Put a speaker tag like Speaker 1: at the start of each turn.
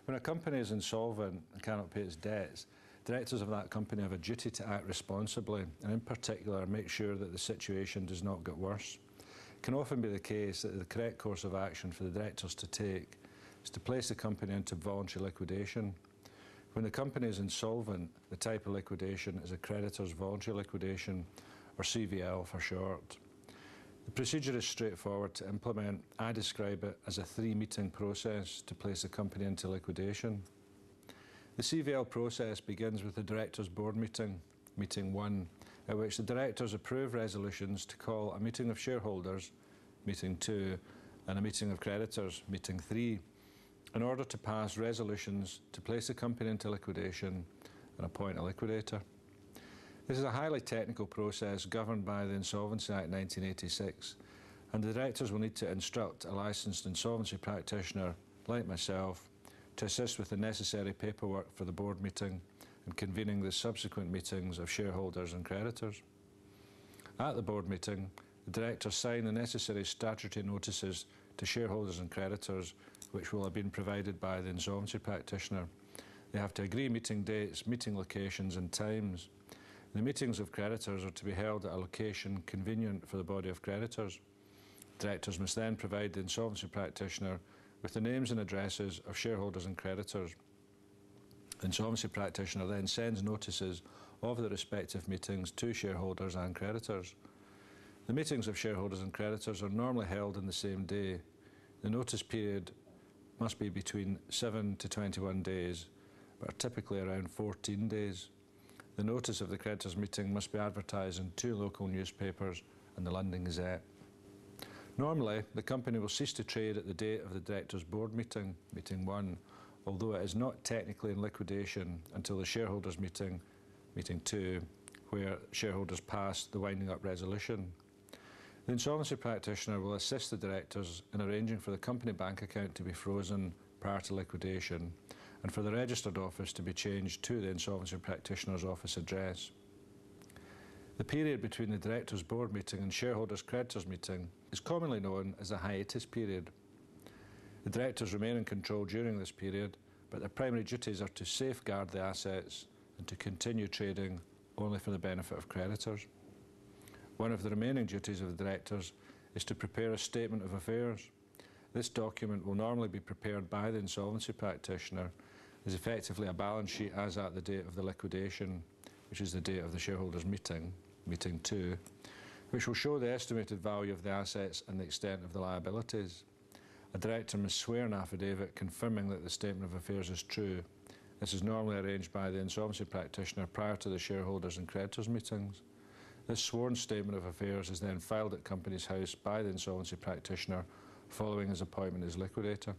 Speaker 1: When a company is insolvent and cannot pay its debts, directors of that company have a duty to act responsibly and in particular make sure that the situation does not get worse. It can often be the case that the correct course of action for the directors to take is to place the company into voluntary liquidation. When the company is insolvent, the type of liquidation is a Creditors Voluntary Liquidation, or CVL for short. The procedure is straightforward to implement. I describe it as a 3-meeting process to place a company into liquidation. The CVL process begins with the Directors' Board meeting, Meeting 1, at which the Directors approve resolutions to call a meeting of shareholders, Meeting 2, and a meeting of creditors, Meeting 3, in order to pass resolutions to place the company into liquidation and appoint a liquidator. This is a highly technical process governed by the Insolvency Act 1986, and the directors will need to instruct a licensed insolvency practitioner, like myself, to assist with the necessary paperwork for the board meeting and convening the subsequent meetings of shareholders and creditors. At the board meeting, the directors sign the necessary statutory notices to shareholders and creditors, which will have been provided by the insolvency practitioner. They have to agree meeting dates, meeting locations and times. The meetings of creditors are to be held at a location convenient for the body of creditors. Directors must then provide the insolvency practitioner with the names and addresses of shareholders and creditors. The insolvency practitioner then sends notices of the respective meetings to shareholders and creditors. The meetings of shareholders and creditors are normally held on the same day. The notice period must be between 7 to 21 days, but are typically around 14 days. The notice of the creditors' meeting must be advertised in 2 local newspapers and the London Gazette. Normally, the company will cease to trade at the date of the Directors' Board meeting, Meeting 1, although it is not technically in liquidation until the shareholders' meeting, Meeting 2, where shareholders pass the winding up resolution. The insolvency practitioner will assist the directors in arranging for the company bank account to be frozen prior to liquidation and for the registered office to be changed to the insolvency practitioner's office address. The period between the Directors' Board meeting and shareholders' creditors' meeting is commonly known as the hiatus period. The directors remain in control during this period, but their primary duties are to safeguard the assets and to continue trading only for the benefit of creditors. One of the remaining duties of the directors is to prepare a statement of affairs. This document will normally be prepared by the insolvency practitioner as effectively a balance sheet as at the date of the liquidation, which is the date of the shareholders' meeting, Meeting 2, which will show the estimated value of the assets and the extent of the liabilities. A director must swear an affidavit confirming that the statement of affairs is true. This is normally arranged by the insolvency practitioner prior to the shareholders and creditors' meetings. This sworn statement of affairs is then filed at Companies House by the insolvency practitioner following his appointment as liquidator.